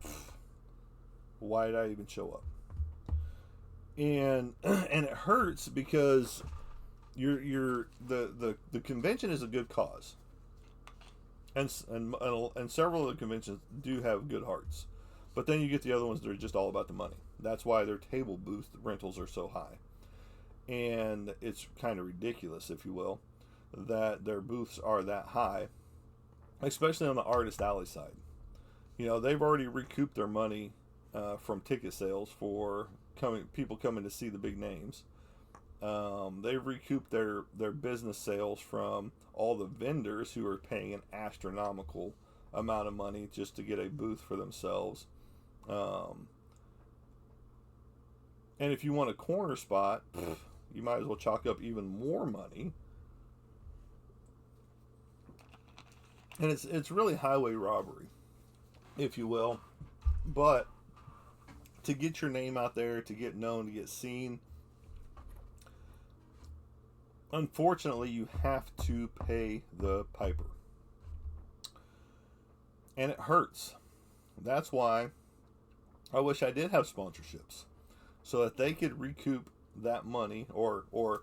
why did I even show up? And it hurts because the convention is a good cause. And several of the conventions do have good hearts. But then you get the other ones that are just all about the money. That's why their table booth rentals are so high. And it's kind of ridiculous, if you will, that their booths are that high, especially on the Artist Alley side. They've already recouped their money from ticket sales for people coming to see the big names. They've recouped their business sales from all the vendors who are paying an astronomical amount of money just to get a booth for themselves. And if you want a corner spot, you might as well chalk up even more money. And it's really highway robbery, if you will. But to get your name out there, to get known, to get seen, unfortunately, you have to pay the piper. And it hurts. That's why I wish I did have sponsorships, so that they could recoup that money or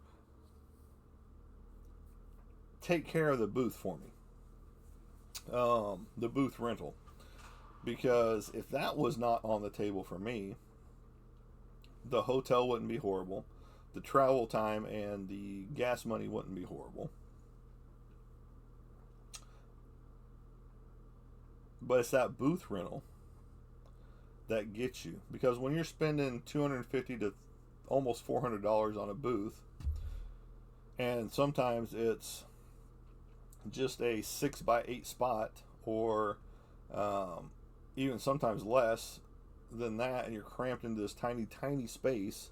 take care of the booth for me. The booth rental. Because if that was not on the table for me, the hotel wouldn't be horrible. The travel time and the gas money wouldn't be horrible. But it's that booth rental that gets you. Because when you're spending $250 to almost $400 on a booth, and sometimes it's just a 6x8 spot, or even sometimes less than that, and you're cramped into this tiny space,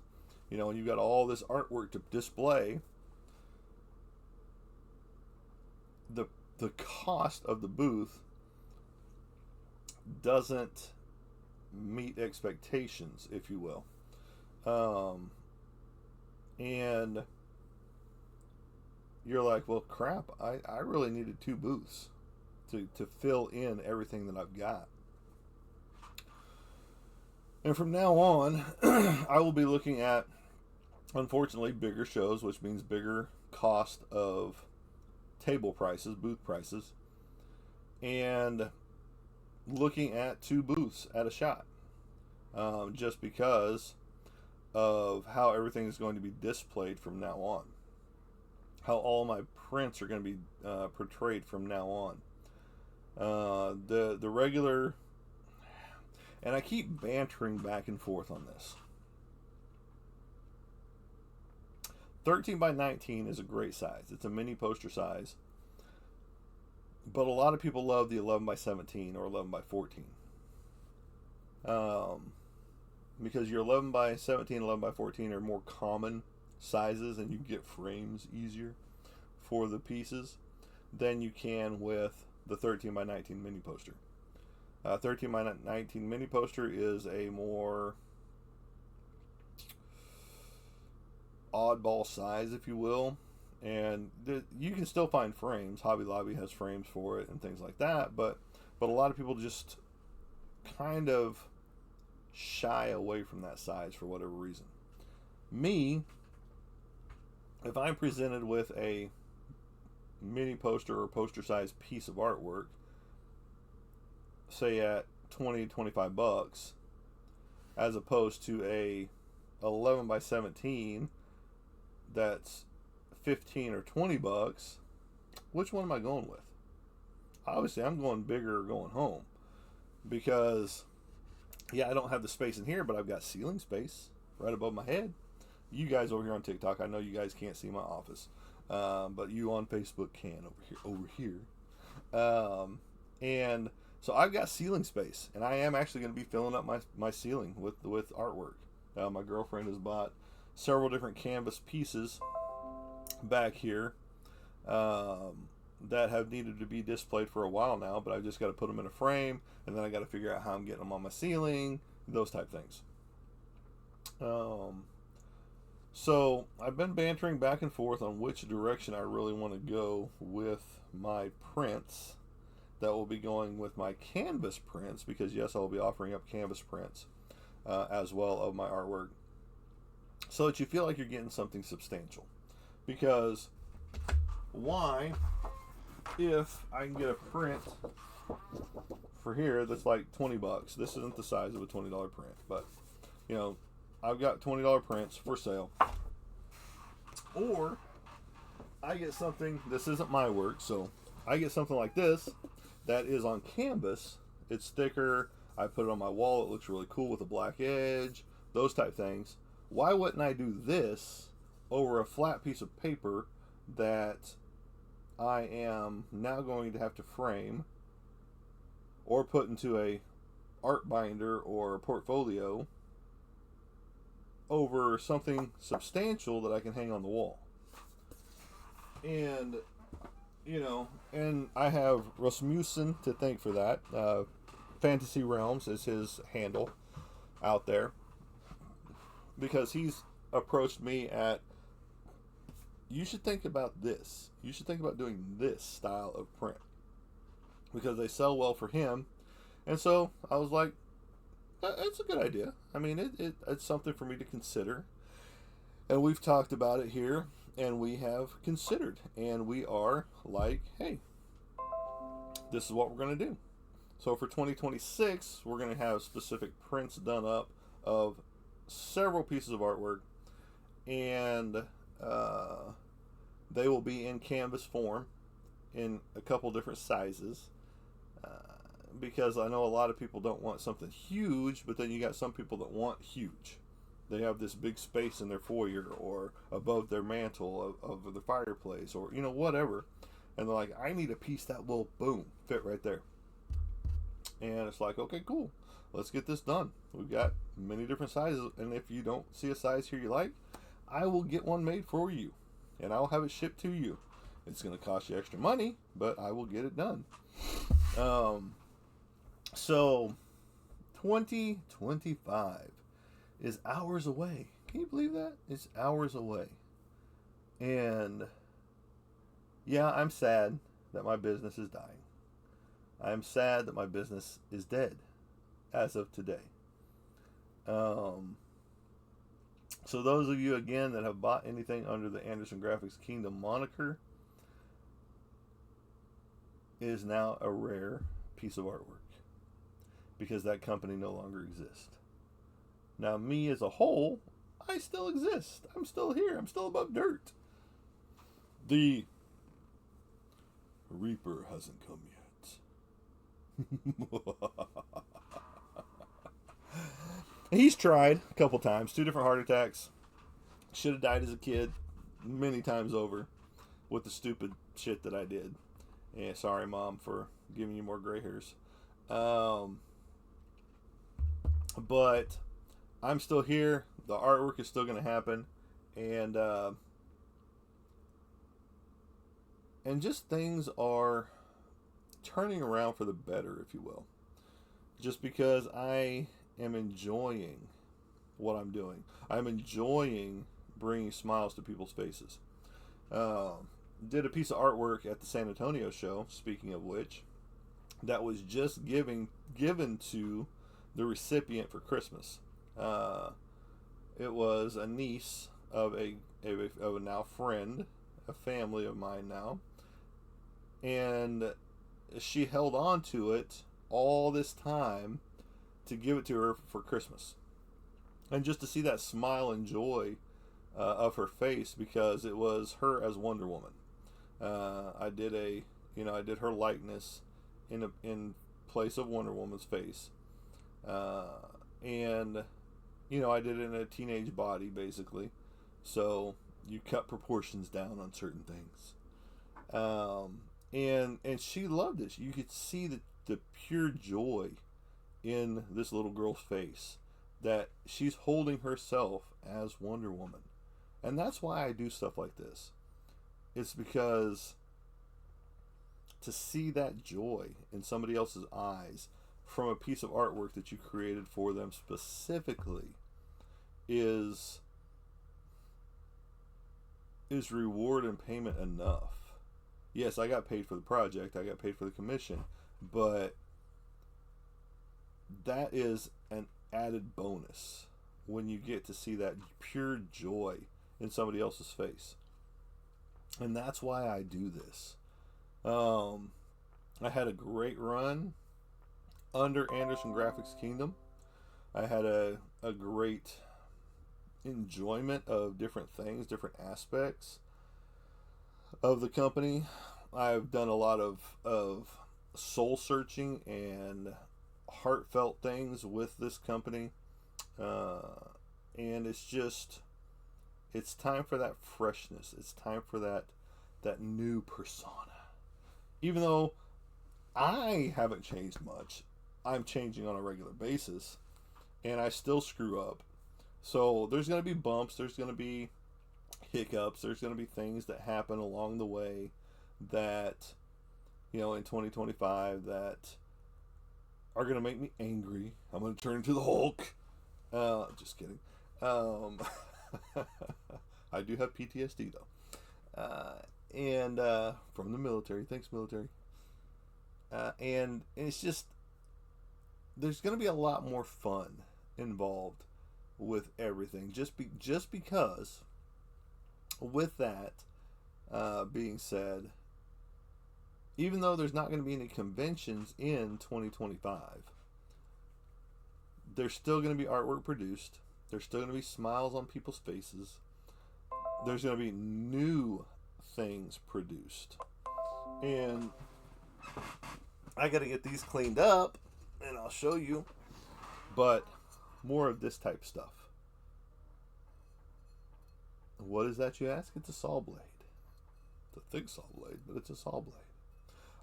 and you've got all this artwork to display, the cost of the booth doesn't meet expectations, if you will. And you're like, well, crap, I really needed 2 booths to fill in everything that I've got. And from now on, I will be looking at, unfortunately, bigger shows, which means bigger cost of table prices, booth prices, and looking at 2 booths at a shot, just because of how everything is going to be displayed from now on, how all my prints are going to be portrayed from now on. The regular, and I keep bantering back and forth on this. 13x19 is a great size. It's a mini poster size. But a lot of people love the 11x17 or 11x14. Because your 11x17, 11x14 are more common sizes, and you get frames easier for the pieces than you can with the 13x19 mini poster. 13x19 mini poster is a more oddball size, if you will, and you can still find frames. Hobby Lobby has frames for it and things like that, but a lot of people just kind of shy away from that size for whatever reason. Me, if I'm presented with a mini poster or poster size piece of artwork, say at $20-25, as opposed to a 11x17 that's $15 or $20, which one am I going with? Obviously, I'm going bigger or going home, because I don't have the space in here, but I've got ceiling space right above my head. You guys over here on TikTok, I know you guys can't see my office, but you on Facebook can over here. And so I've got ceiling space, and I am actually going to be filling up my ceiling with artwork. My girlfriend has bought several different canvas pieces back here that have needed to be displayed for a while now, but I've just got to put them in a frame, and then I got to figure out how I'm getting them on my ceiling, those type things. So I've been bantering back and forth on which direction I really want to go with my prints that will be going with my canvas prints, because yes, I'll be offering up canvas prints as well of my artwork, so that you feel like you're getting something substantial. Because why, if I can get a print for here that's like $20, this isn't the size of a $20 print, but I've got $20 prints for sale, or I get something, this isn't my work, so I get something like this that is on canvas. It's thicker, I put it on my wall, it looks really cool with a black edge, those type things. Why wouldn't I do this over a flat piece of paper that I am now going to have to frame or put into a art binder or a portfolio over something substantial that I can hang on the wall? And and I have Rasmussen to thank for that. Fantasy Realms is his handle out there. because he's approached me at, you should think about this. You should think about doing this style of print because they sell well for him. And so I was like, it's a good idea. I mean, it's something for me to consider. And we've talked about it here, and we have considered. And we are like, hey, this is what we're going to do. So for 2026, we're going to have specific prints done up of several pieces of artwork. And they will be in canvas form in a couple different sizes. Because I know a lot of people don't want something huge, but then you got some people that want huge. They have this big space in their foyer or above their mantle of the fireplace or, whatever. And they're like, I need a piece that will, boom, fit right there. And it's like, okay, cool. Let's get this done. We've got many different sizes. And if you don't see a size here you like, I will get one made for you. And I'll have it shipped to you. It's going to cost you extra money, but I will get it done. So, 2025 is hours away. Can you believe that? It's hours away. And, yeah, I'm sad that my business is dying. I'm sad that my business is dead as of today. So those of you, again, that have bought anything under the Anderson Graphics Kingdom moniker, is now a rare piece of artwork because that company no longer exists. Now, me as a whole, I still exist. I'm still here. I'm still above dirt. The Reaper hasn't come yet. He's tried a couple times, 2 different heart attacks. Should have died as a kid many times over with the stupid shit that I did. And sorry, Mom, for giving you more gray hairs. But I'm still here. The artwork is still going to happen. And just things are turning around for the better, if you will. Just because I am enjoying what I'm doing. I'm enjoying bringing smiles to people's faces. Did a piece of artwork at the San Antonio show, speaking of which, that was just given to the recipient for Christmas. It was a niece of a now friend, a family of mine now, and she held on to it all this time to give it to her for Christmas, and just to see that smile and joy of her face, because it was her as Wonder Woman. I did her likeness in place of Wonder Woman's face, and I did it in a teenage body basically, so you cut proportions down on certain things, and she loved it. You could see the pure joy in this little girl's face, that she's holding herself as Wonder Woman. And that's why I do stuff like this. It's because to see that joy in somebody else's eyes from a piece of artwork that you created for them specifically is reward and payment enough. Yes, I got paid for the project, I got paid for the commission, but that is an added bonus when you get to see that pure joy in somebody else's face. And that's why I do this. I had a great run under Anderson Graphics Kingdom. I had a great enjoyment of different things, different aspects of the company. I've done a lot of soul searching and heartfelt things with this company, and it's time for that freshness. It's time for that new persona. Even though I haven't changed much, I'm changing on a regular basis, and I still screw up. So there's going to be bumps, there's going to be hiccups, there's going to be things that happen along the way that, in 2025 that are going to make me angry. I'm going to turn into the Hulk. Just kidding. Um, I do have PTSD though, and from the military. Thanks, military. And it's just there's going to be a lot more fun involved with everything. Just because, with that being said, even though there's not going to be any conventions in 2025, there's still going to be artwork produced. There's still going to be smiles on people's faces. There's going to be new things produced. And I got to get these cleaned up, and I'll show you. But more of this type stuff. What is that, you ask? It's a saw blade. It's a thick saw blade, but it's a saw blade.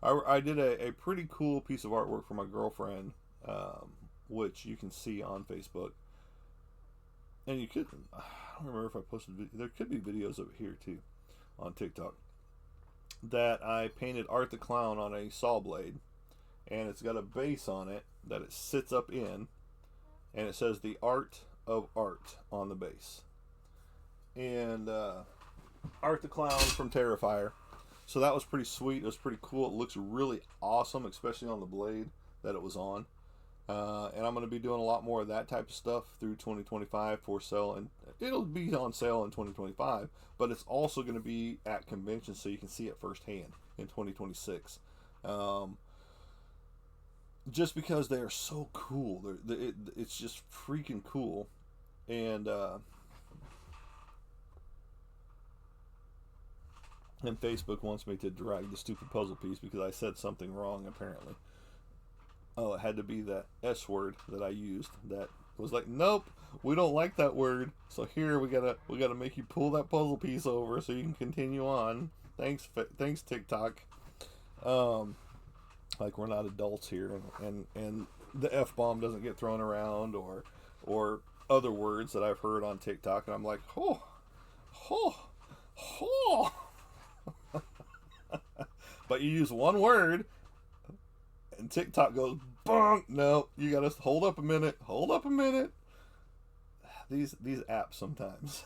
I did a pretty cool piece of artwork for my girlfriend, which you can see on Facebook. And you could, I don't remember if I posted, there could be videos of it here too, on TikTok. That I painted Art the Clown on a saw blade. And it's got a base on it that it sits up in. And it says the art of art on the base. And Art the Clown from Terrifier. So that was pretty sweet. It was pretty cool. It looks really awesome, especially on the blade that it was on. And I'm going to be doing a lot more of that type of stuff through 2025 for sale. And it'll be on sale in 2025. But it's also going to be at conventions so you can see it firsthand in 2026. Just because they are so cool. It's just freaking cool. And Facebook wants me to drag the stupid puzzle piece because I said something wrong apparently. Oh, it had to be that S word that I used that was like, nope, we don't like that word. So here we gotta make you pull that puzzle piece over so you can continue on. Thanks TikTok. Like we're not adults here, and the F-bomb doesn't get thrown around or other words that I've heard on TikTok, and I'm like, oh. But you use one word, and TikTok goes, bonk. No, you gotta hold up a minute. These apps sometimes.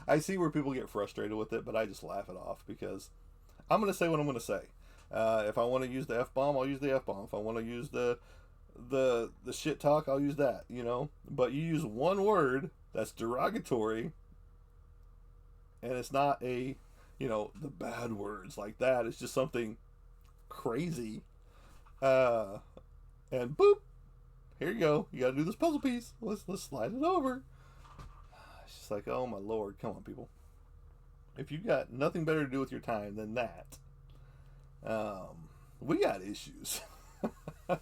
I see where people get frustrated with it, but I just laugh it off because I'm gonna say what I'm gonna say. If I want to use the F-bomb, I'll use the F-bomb. If I want to use the shit talk, I'll use that. But you use one word that's derogatory, and it's not the bad words like that. It's just something crazy. And boop, here you go. You gotta do this puzzle piece. Let's slide it over. It's just like, oh my lord, come on, people. If you got nothing better to do with your time than that, we got issues. But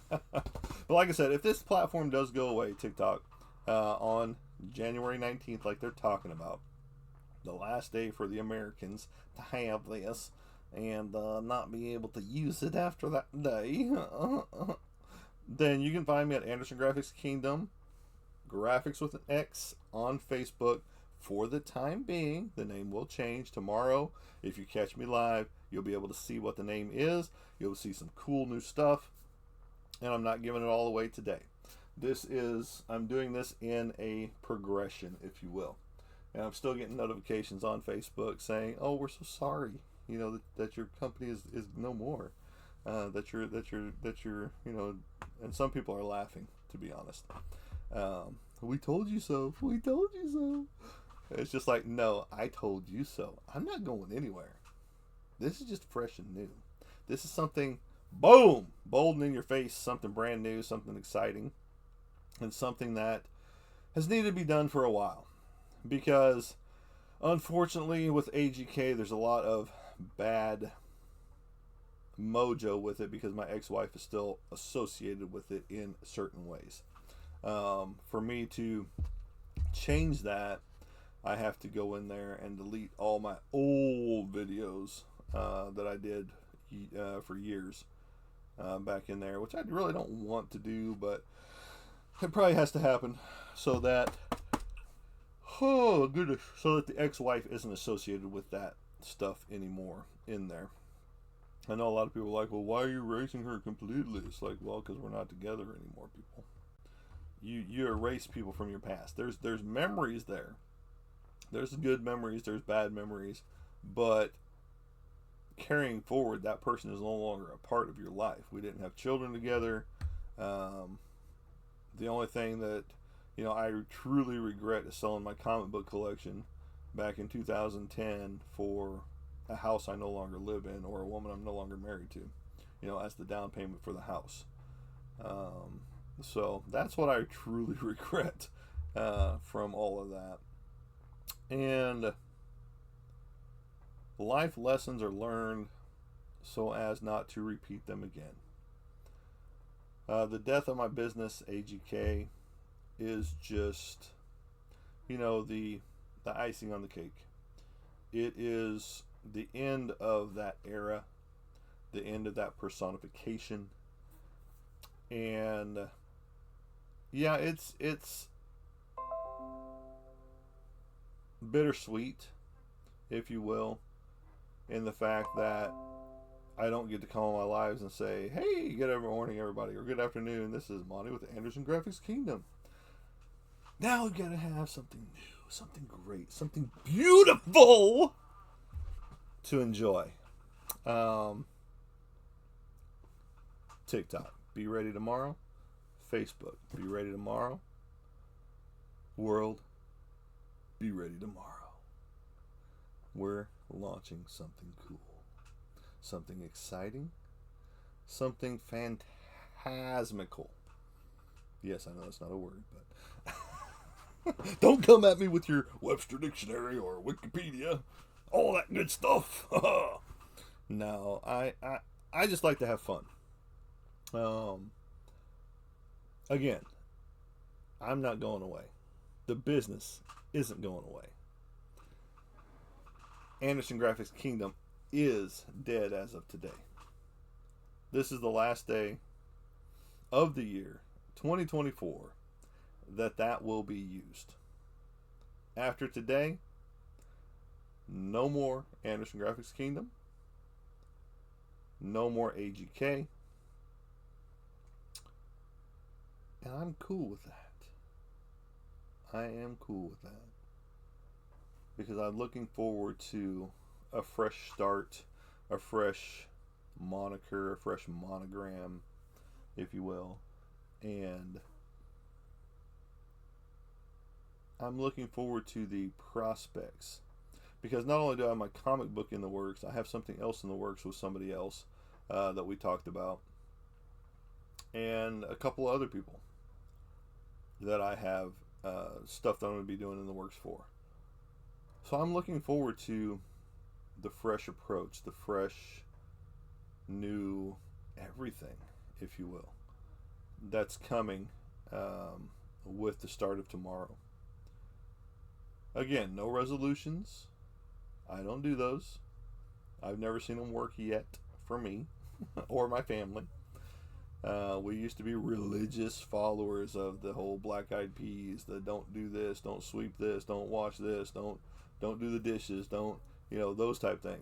like I said, if this platform does go away, TikTok, on January 19th, like they're talking about, the last day for the Americans to have this and not be able to use it after that day, then you can find me at Anderson Graphics Kingdom, Graphics with an X, on Facebook. For the time being, the name will change tomorrow. If you catch me live, you'll be able to see what the name is. You'll see some cool new stuff. And I'm not giving it all away today. I'm doing this in a progression, if you will. And I'm still getting notifications on Facebook saying, "Oh, we're so sorry, that your company is no more. That you're, and some people are laughing, to be honest. We told you so. We told you so." It's just like, no, I told you so. I'm not going anywhere. This is just fresh and new. This is something, boom, bold and in your face, something brand new, something exciting, and something that has needed to be done for a while. Because, unfortunately, with AGK, there's a lot of bad mojo with it because my ex-wife is still associated with it in certain ways. For me to change that, I have to go in there and delete all my old videos that I did for years back in there, which I really don't want to do, but it probably has to happen so that the ex-wife isn't associated with that stuff anymore in there. I know a lot of people are like, well, why are you erasing her completely? It's like, well, because we're not together anymore, people. you erase people from your past. There's memories there. There's good memories, there's bad memories, but carrying forward, that person is no longer a part of your life. We didn't have children together. The only thing that I truly regret is selling my comic book collection back in 2010 for a house I no longer live in, or a woman I'm no longer married to, as the down payment for the house. So that's what I truly regret from all of that. And life lessons are learned so as not to repeat them again. The death of my business, AGK, is just, the icing on the cake. It is the end of that era, the end of that personification, and yeah, it's bittersweet, if you will, in the fact that I don't get to come on my lives and say, "Hey, good morning, everybody," or "Good afternoon. This is Monty with the Anderson Graphics Kingdom." Now we gotta have something new, something great, something beautiful to enjoy. TikTok, be ready tomorrow. Facebook, be ready tomorrow. World, be ready tomorrow. We're launching something cool, something exciting, something phantasmical. Yes, I know that's not a word, but don't come at me with your Webster Dictionary or Wikipedia, all that good stuff. No, I just like to have fun. Again, I'm not going away. The business isn't going away. Anderson Graphics Kingdom is dead as of today. This is the last day of the year 2024 that will be used. After today, no more Anderson Graphics Kingdom, no more AGK, and I'm cool with that. I am cool with that, because I'm looking forward to a fresh start, a fresh moniker, a fresh monogram, if you will, and I'm looking forward to the prospects, because not only do I have my comic book in the works, I have something else in the works with somebody else that we talked about, and a couple of other people that I have stuff that I'm going to be doing in the works for. So I'm looking forward to the fresh approach, the fresh new everything, if you will, that's coming with the start of tomorrow. Again, no resolutions. I don't do those. I've never seen them work yet for me or my family. We used to be religious followers of the whole Black Eyed Peas, the don't do this, don't sweep this, don't wash this, don't do the dishes, don't, those type things.